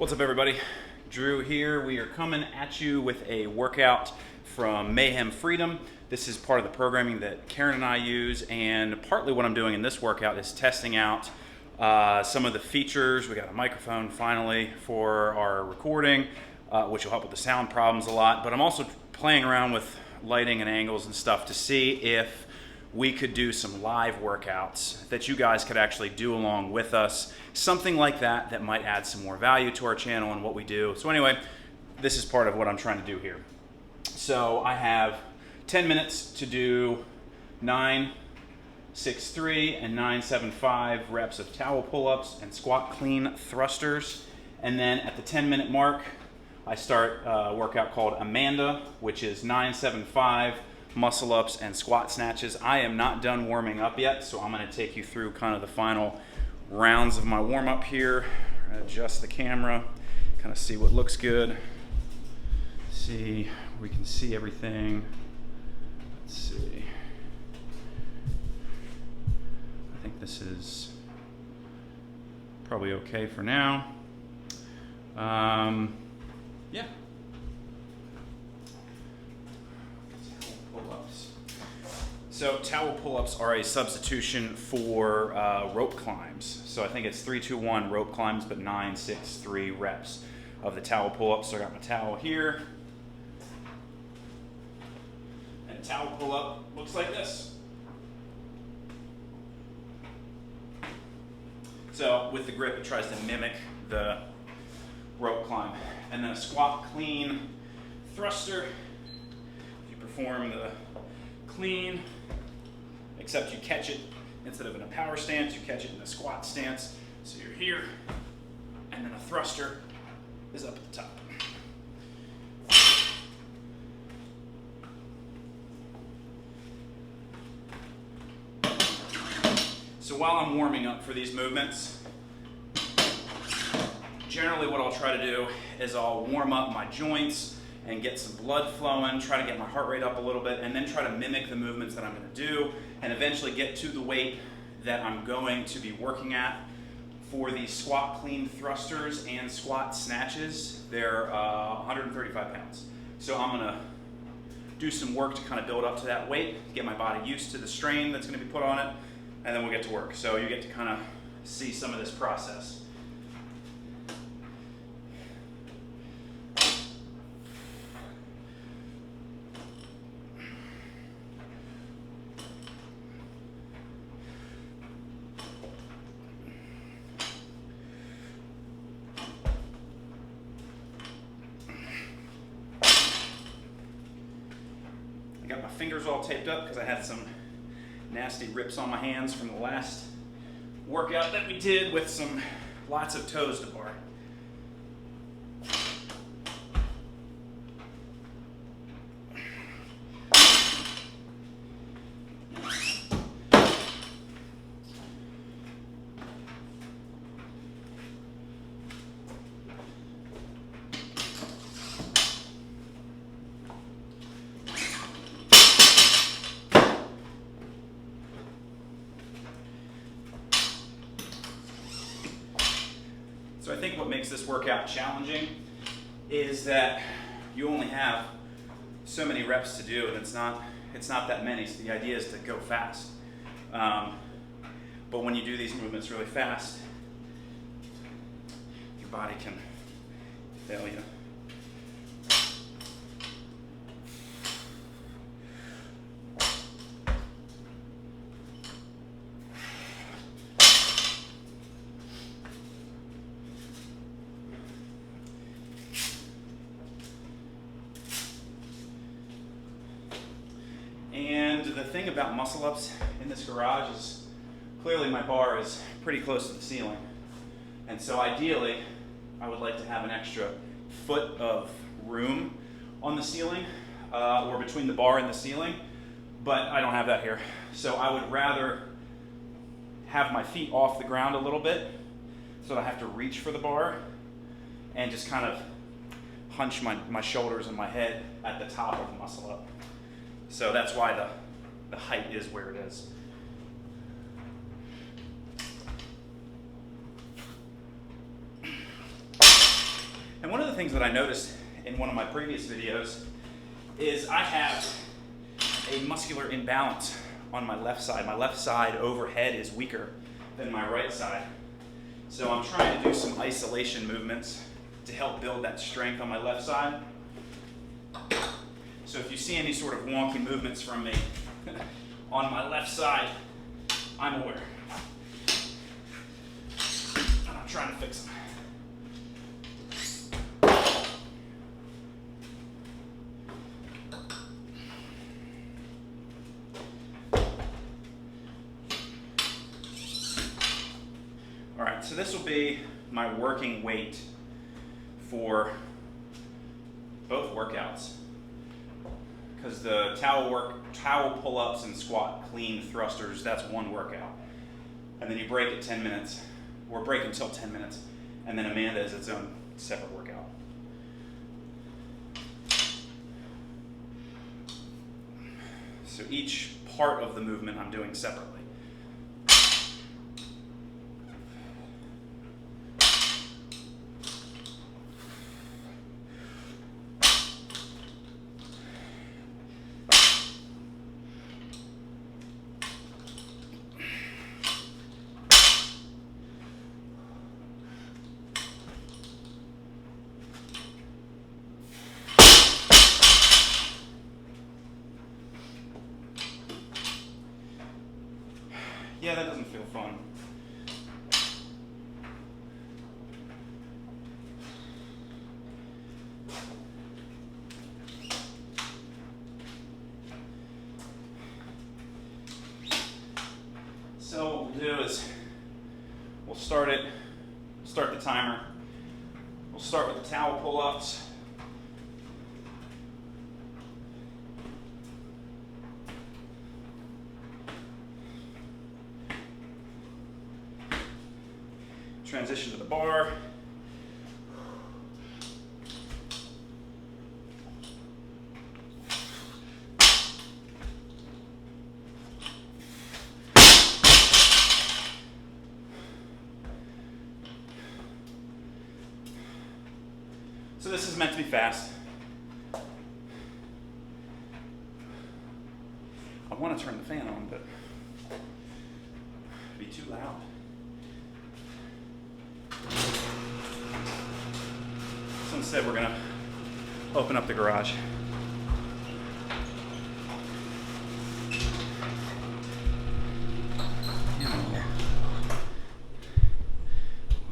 What's up, everybody? Drew here. We are coming at you with a workout from Mayhem Freedom. This is part of the programming that Karen and I use, and partly what I'm doing in this workout is testing out some of the features. We got a microphone finally for our recording, which will help with the sound problems a lot, but I'm also playing around with lighting and angles and stuff to see if we could do some live workouts that you guys could actually do along with us. Something like that might add some more value to our channel and what we do. So anyway, this is part of what I'm trying to do here. So I have 10 minutes to do 9, 6, 3, and 9, 7, 5 reps of towel pull-ups and squat clean thrusters. And then at the 10-minute mark, I start a workout called Amanda, which is 9, 7, 5 muscle ups and squat snatches. I am not done warming up yet, so I'm going to take you through kind of the final rounds of my warm up here. Adjust the camera, kind of see what looks good. See, we can see everything. Let's see. I think this is probably okay for now. Yeah. So towel pull-ups are a substitution for rope climbs. So I think it's 3, 2, 1 rope climbs, but 9, 6, 3 reps of the towel pull-ups. So I got my towel here. And a towel pull-up looks like this. So with the grip, it tries to mimic the rope climb. And then a squat clean thruster. If you perform the clean, except you catch it instead of in a power stance, you catch it in a squat stance. So you're here, and then a thruster is up at the top. So while I'm warming up for these movements, generally what I'll try to do is I'll warm up my joints and get some blood flowing, try to get my heart rate up a little bit, and then try to mimic the movements that I'm going to do, and eventually get to the weight that I'm going to be working at for the squat clean thrusters and squat snatches. They're 135 pounds. So I'm going to do some work to kind of build up to that weight, get my body used to the strain that's going to be put on it, and then we'll get to work. So you get to kind of see some of this process. Got my fingers all taped up because I had some nasty rips on my hands from the last workout that we did with some lots of toes to bar. So I think what makes this workout challenging is that you only have so many reps to do, and it's not that many. So the idea is to go fast. But when you do these movements really fast, your body can fail you. And the thing about muscle ups in this garage is clearly my bar is pretty close to the ceiling. And so ideally, I would like to have an extra foot of room on the ceiling or between the bar and the ceiling, but I don't have that here. So I would rather have my feet off the ground a little bit so that I have to reach for the bar and just kind of hunch my shoulders and my head at the top of the muscle up. So that's why the height is where it is. the things that I noticed in one of my previous videos is I have a muscular imbalance on my left side. My left side overhead is weaker than my right side. So I'm trying to do some isolation movements to help build that strength on my left side. So if you see any sort of wonky movements from me on my left side, I'm aware. And I'm trying to fix them. All right, so this will be my working weight for both workouts. Because the towel pull-ups and squat clean thrusters, that's one workout. And then you break at 10 minutes, or break until 10 minutes, and then Amanda is its own separate workout. So each part of the movement I'm doing separately. Yeah, that doesn't feel fun. So what we'll do is we'll start the timer. We'll start with the towel pull-ups. Transition to the bar. So this is meant to be fast. I want to turn the fan on, but it'd be too loud. So instead we're going to open up the garage.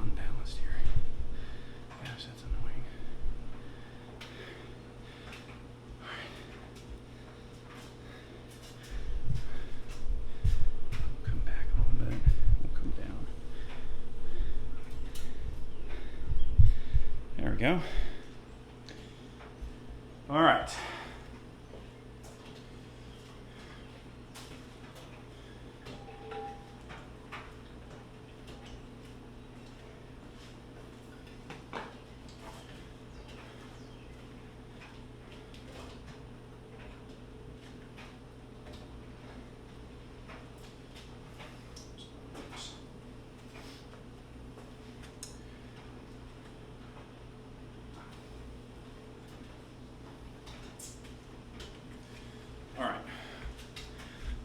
Unbalanced here. Gosh, that's annoying. All right. We'll come back a little bit. We'll come down. There we go. All right.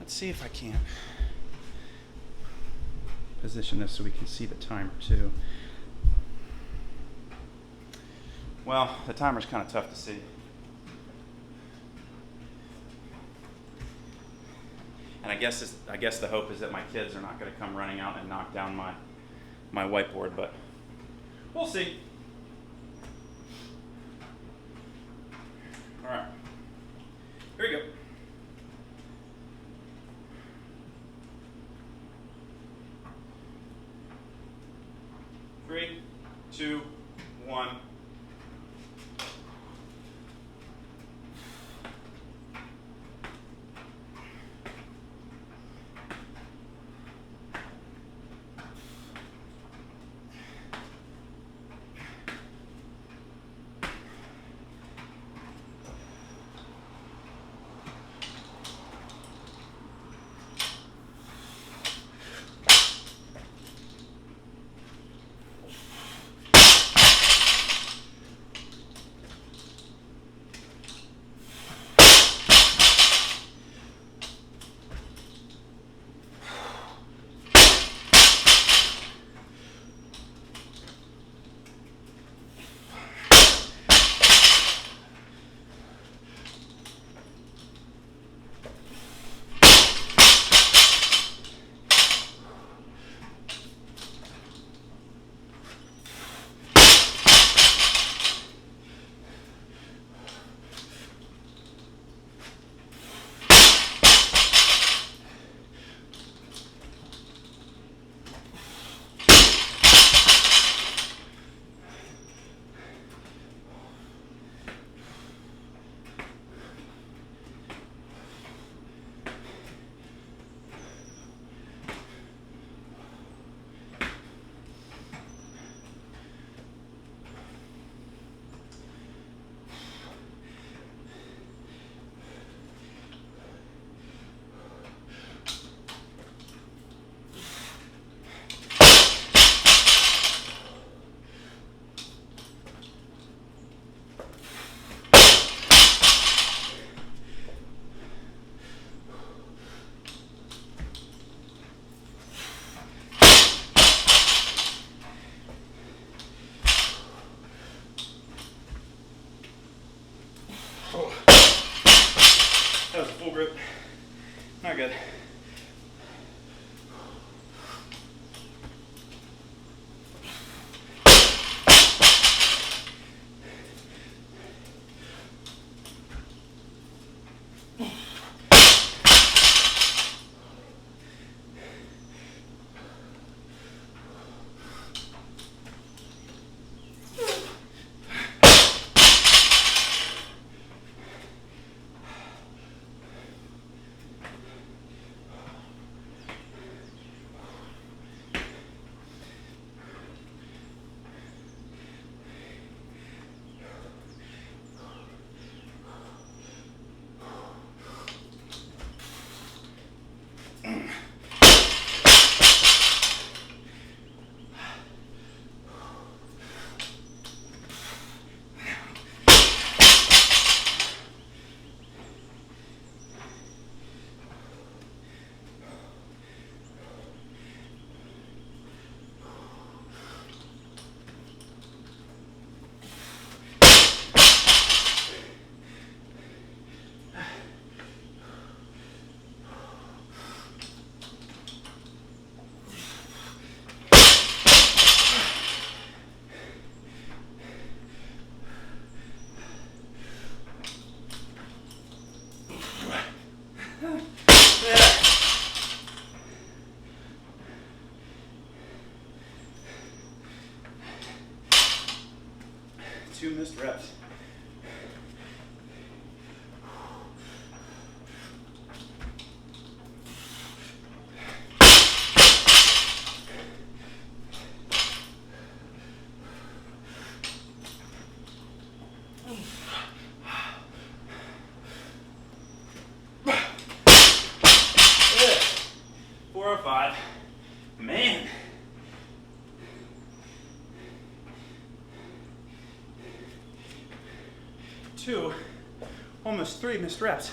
Let's see if I can position this so we can see the timer too. Well, the timer's kind of tough to see. And I guess the hope is that my kids are not going to come running out and knock down my whiteboard, but we'll see. All right. Here we go. Three, two, one. 2 missed reps. Good. 405. Man. 2, almost 3 missed reps.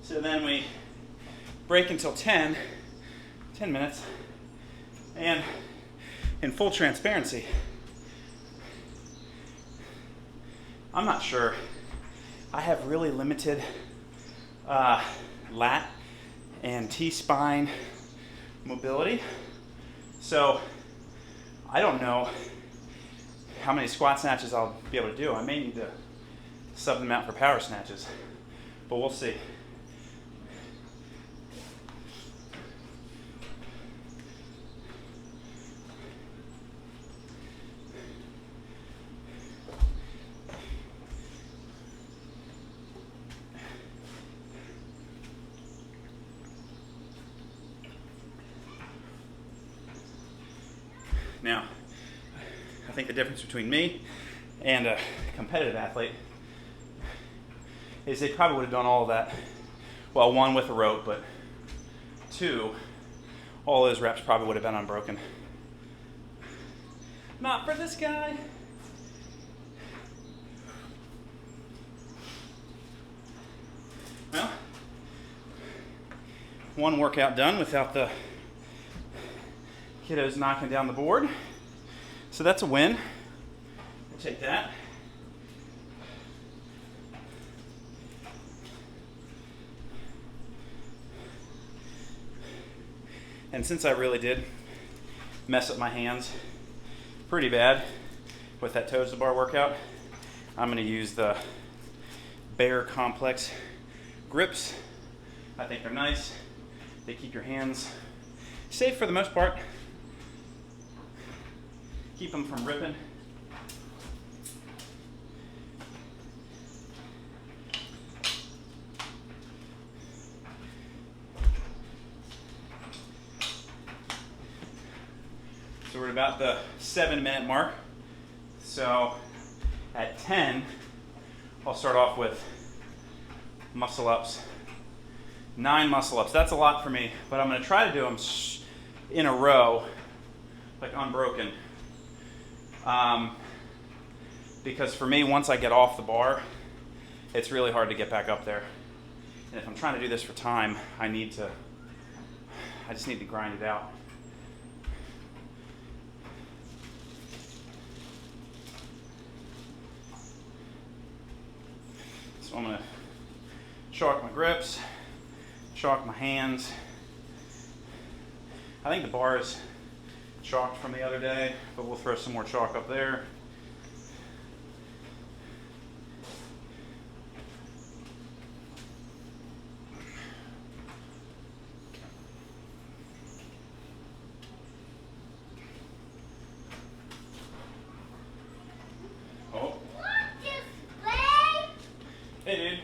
So then we break until 10 minutes, and in full transparency, I'm not sure. I have really limited lat and T-spine mobility, so I don't know how many squat snatches I'll be able to do. I may need to sub them out for power snatches, but we'll see. Now, I think the difference between me and a competitive athlete is they probably would have done all of that. Well, 1 with a rope, but 2, all those reps probably would have been unbroken. Not for this guy. Well, 1 workout done without the kiddos knocking down the board. So that's a win. We'll take that. And since I really did mess up my hands pretty bad with that toes to bar workout, I'm going to use the Bear Complex grips. I think they're nice. They keep your hands safe for the most part. Keep them from ripping. So we're at about the 7-minute mark. So at 10, I'll start off with muscle ups. 9 muscle ups. That's a lot for me, but I'm going to try to do them in a row, like unbroken. Because for me, once I get off the bar, it's really hard to get back up there. And if I'm trying to do this for time, I just need to grind it out. So I'm going to chalk my grips, chalk my hands. I think the bar is chalked from the other day, but we'll throw some more chalk up there. Oh. Hey, dude.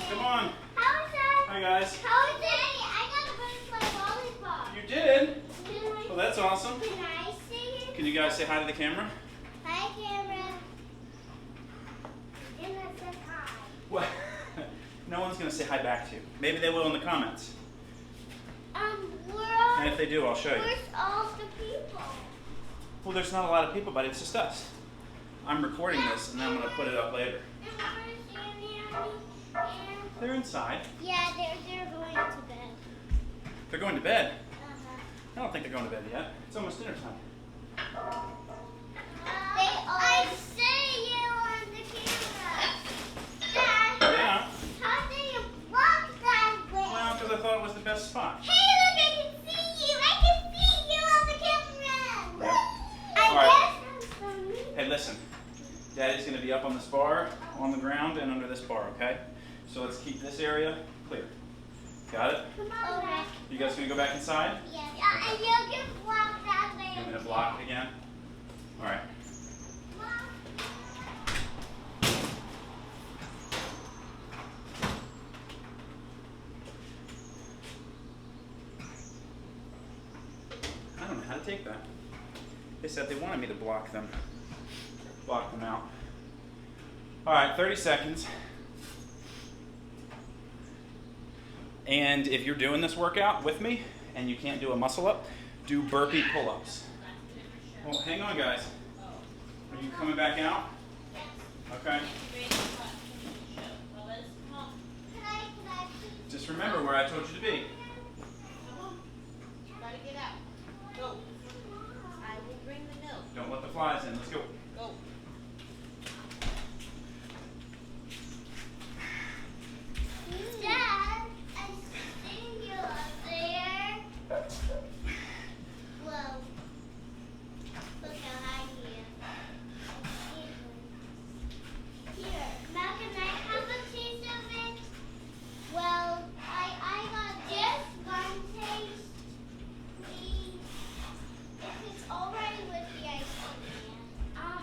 Come on. Hi, guys. You did? Well, that's awesome. Can I see it? Can you guys say hi to the camera? Hi, camera. And I said hi. Well, no one's going to say hi back to you. Maybe they will in the comments. And if they do, I'll show you. Where's all the people? Well, there's not a lot of people, but it's just us. I'm recording this, and then I'm going to put it up later. And where's Annie and They're inside. yeah, they're going to bed. They're going to bed. Uh-huh. I don't think they're going to bed yet. It's almost dinner time. I said listen. Daddy's going to be up on this bar, on the ground, and under this bar, okay? So let's keep this area clear. Got it? Come on, okay. You guys going to go back inside? Yes. And you can block that way. You want me to block it again? All right. I don't know how to take that. They said they wanted me to block them out. All right, 30 seconds. And if you're doing this workout with me and you can't do a muscle up, do burpee pull-ups. Well, hang on, guys. Are you coming back out? Okay. Just remember where I told you to be. Gotta get out. Go. I will bring the milk. Don't let the flies in. Let's go. Go. Dad, I see you up there. Whoa. Look how high he is. Here, Mal, can I have a taste of it? Well, I got just one taste, please. If it's already with the ice cream.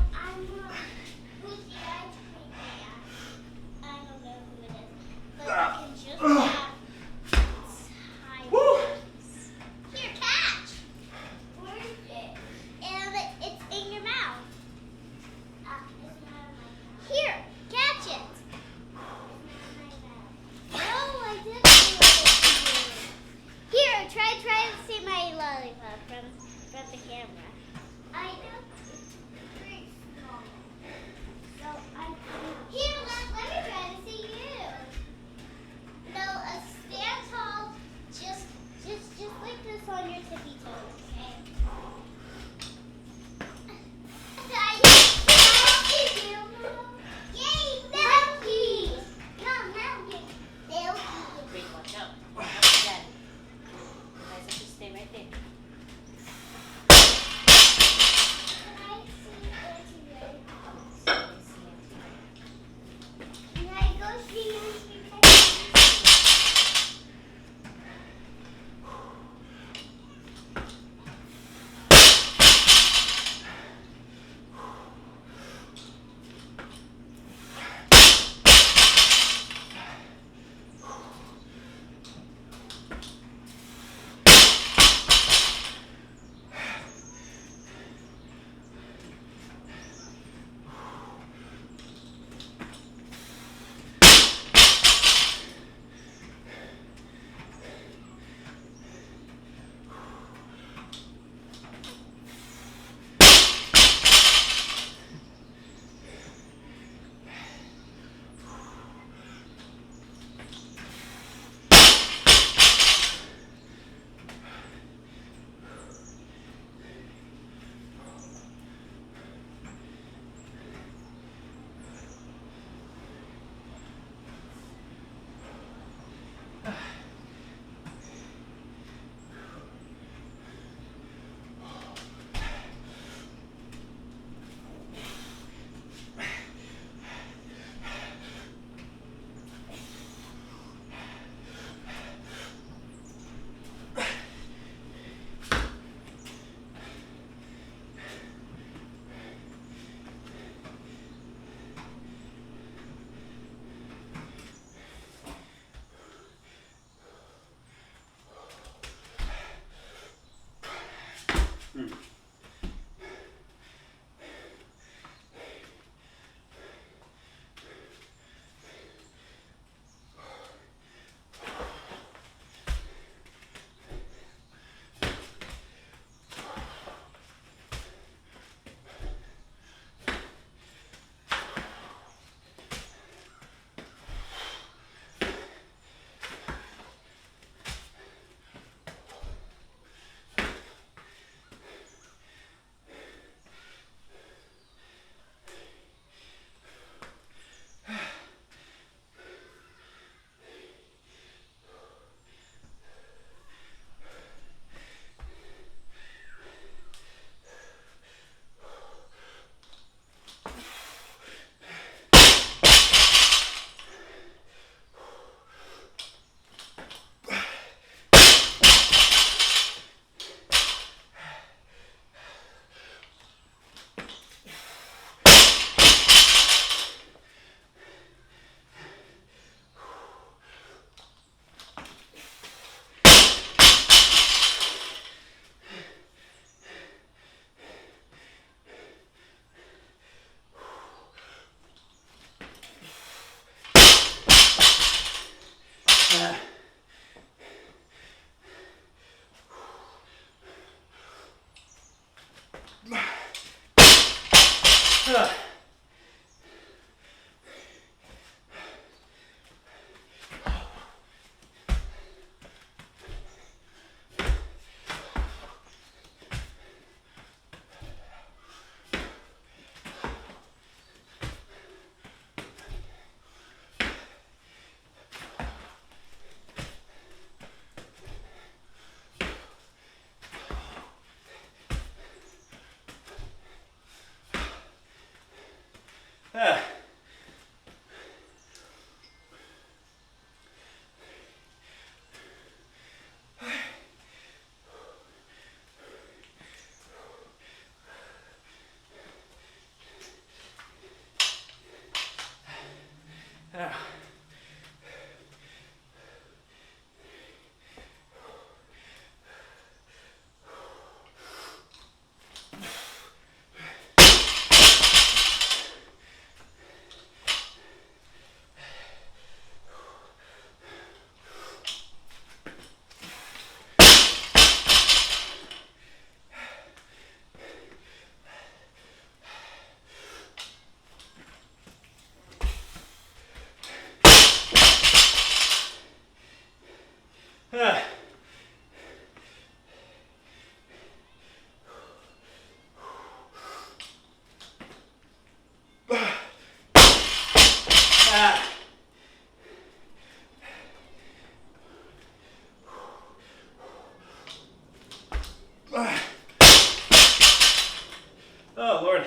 Oh, Lord.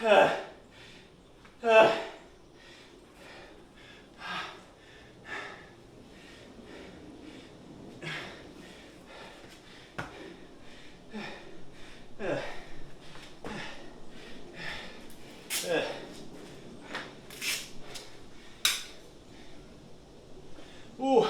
Uh, uh. Ooh.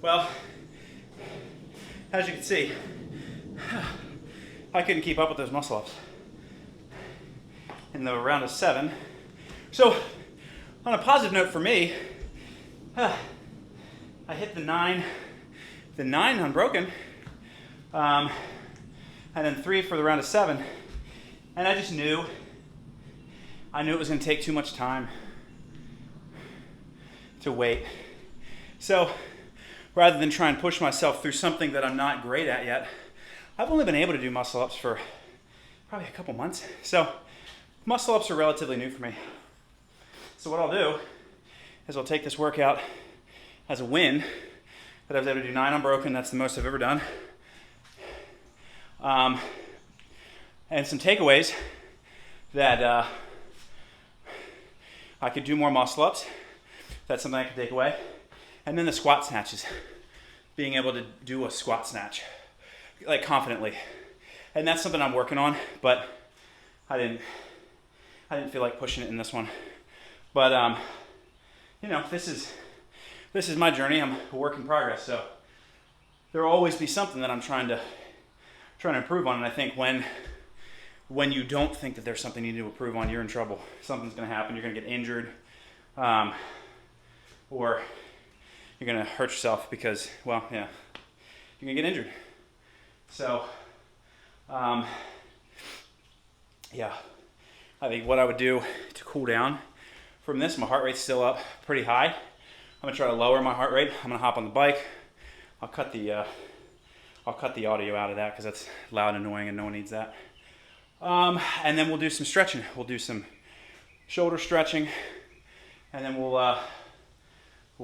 Well, as you can see, I couldn't keep up with those muscle ups in the round of 7. So, on a positive note for me, I hit the 9 unbroken, and then 3 for the round of 7, and I just knew it was going to take too much time to wait. So, rather than try and push myself through something that I'm not great at yet, I've only been able to do muscle ups for probably a couple months. So muscle ups are relatively new for me. So what I'll do is I'll take this workout as a win that I was able to do 9 unbroken. That's the most I've ever done. And some takeaways that I could do more muscle ups. That's something I could take away. And then the squat snatches, being able to do a squat snatch, like confidently. And that's something I'm working on, but I didn't feel like pushing it in this one. But you know, this is my journey. I'm a work in progress, so there will always be something that I'm trying to improve on. And I think when you don't think that there's something you need to improve on, you're in trouble. Something's going to happen. You're going to get injured, or you're going to hurt yourself because, well, yeah, you're going to get injured. So, yeah, I think what I would do to cool down from this, my heart rate's still up pretty high. I'm going to try to lower my heart rate. I'm going to hop on the bike. I'll cut the audio out of that because that's loud and annoying and no one needs that. And then we'll do some stretching. We'll do some shoulder stretching, and then we'll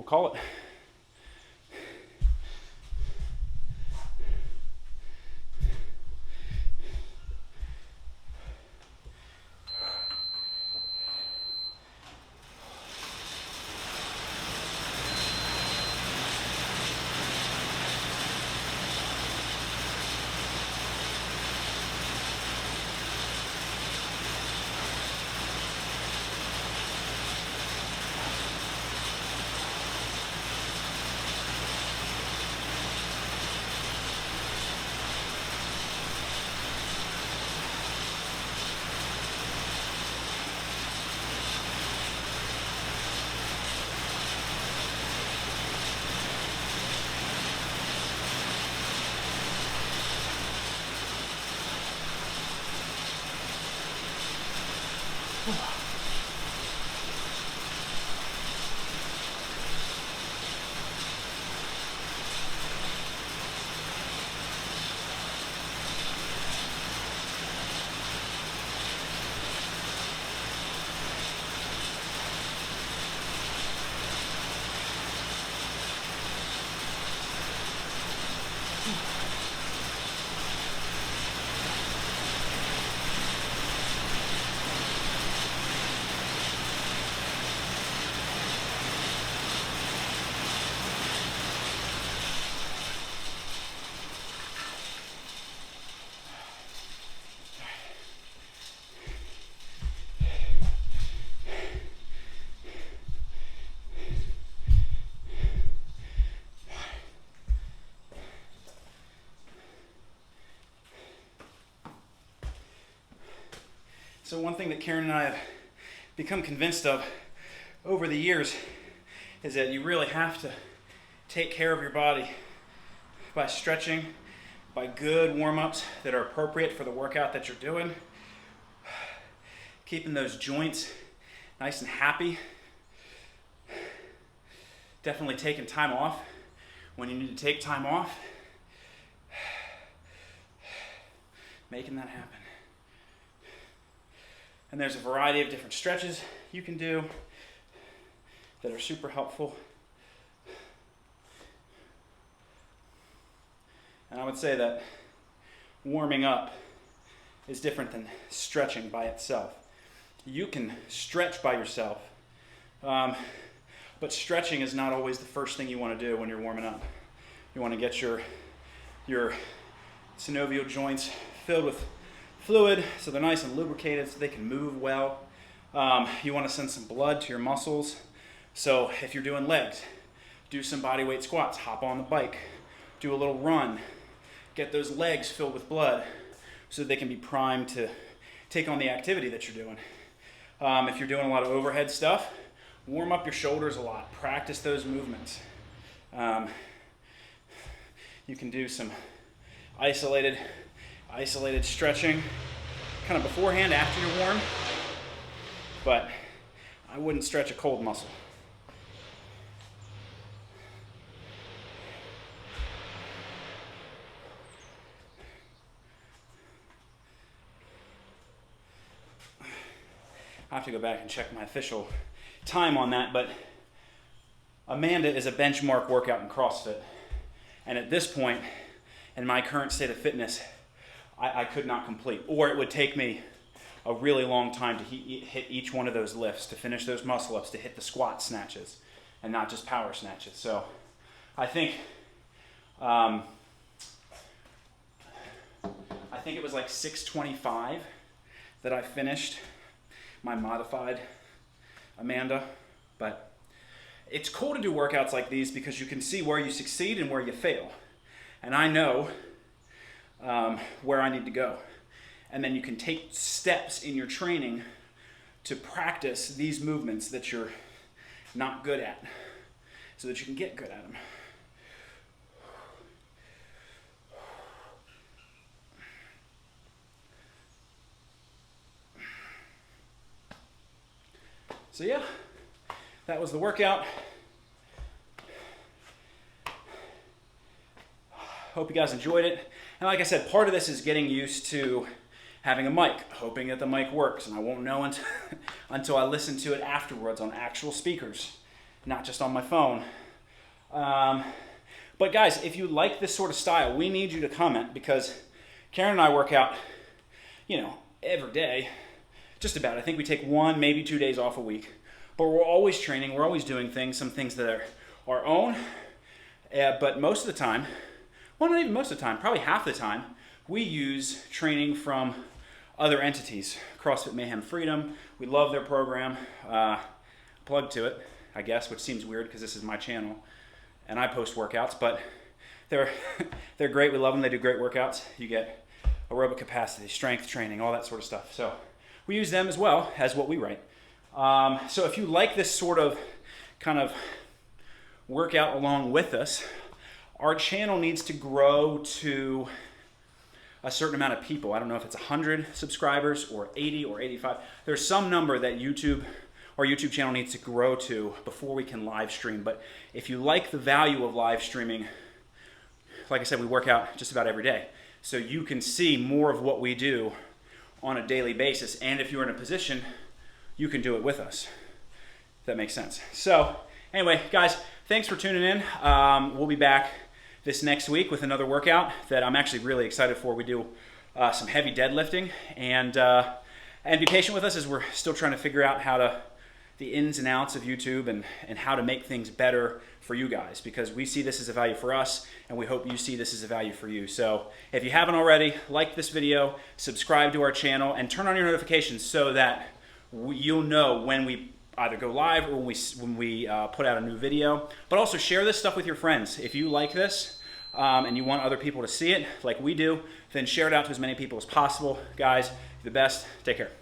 call it. So one thing that Karen and I have become convinced of over the years is that you really have to take care of your body by stretching, by good warm-ups that are appropriate for the workout that you're doing, keeping those joints nice and happy, definitely taking time off when you need to take time off, making that happen. And there's a variety of different stretches you can do that are super helpful. And I would say that warming up is different than stretching by itself. You can stretch by yourself, but stretching is not always the first thing you want to do when you're warming up. You want to get your synovial joints filled with fluid so they're nice and lubricated so they can move well. You want to send some blood to your muscles. So if you're doing legs, do some body weight squats, hop on the bike, do a little run, get those legs filled with blood so they can be primed to take on the activity that you're doing. If you're doing a lot of overhead stuff, warm up your shoulders a lot. Practice those movements. You can do some isolated stretching kind of beforehand after you're warm, but I wouldn't stretch a cold muscle. I have to go back and check my official time on that, but Amanda is a benchmark workout in CrossFit. And at this point, in my current state of fitness, I could not complete, or it would take me a really long time to hit each one of those lifts, to finish those muscle ups, to hit the squat snatches, and not just power snatches. So I think it was like 6:25 that I finished my modified Amanda, but it's cool to do workouts like these because you can see where you succeed and where you fail, and I know where I need to go, and then you can take steps in your training to practice these movements that you're not good at so that you can get good at them. So yeah, that was the workout. Hope you guys enjoyed it. And like I said, part of this is getting used to having a mic, hoping that the mic works. And I won't know until I listen to it afterwards on actual speakers, not just on my phone. But guys, if you like this sort of style, we need you to comment, because Karen and I work out, every day. Just about. I think we take 1, maybe 2 days off a week. But we're always training. We're always doing things, some things that are our own. But most of the time, well, not even most of the time, probably half the time, we use training from other entities. CrossFit Mayhem Freedom. We love their program. Plug to it, I guess, which seems weird because this is my channel and I post workouts. But they're great. We love them. They do great workouts. You get aerobic capacity, strength training, all that sort of stuff. So we use them as well as what we write. So if you like this sort of kind of workout along with us, our channel needs to grow to a certain amount of people. I don't know if it's 100 subscribers or 80 or 85. There's some number that our YouTube channel needs to grow to before we can live stream. But if you like the value of live streaming, like I said, we work out just about every day. So you can see more of what we do on a daily basis, and if you're in a position, you can do it with us. If that makes sense. So anyway, guys, thanks for tuning in. We'll be back this next week with another workout that I'm actually really excited for. We do some heavy deadlifting, and be patient with us as we're still trying to figure out the ins and outs of YouTube and how to make things better for you guys, because we see this as a value for us, and we hope you see this as a value for you. So if you haven't already, like this video, subscribe to our channel, and turn on your notifications so that you'll know when we either go live or when we put out a new video. But also share this stuff with your friends. If you like this and you want other people to see it like we do, then share it out to as many people as possible. Guys, you're the best. Take care.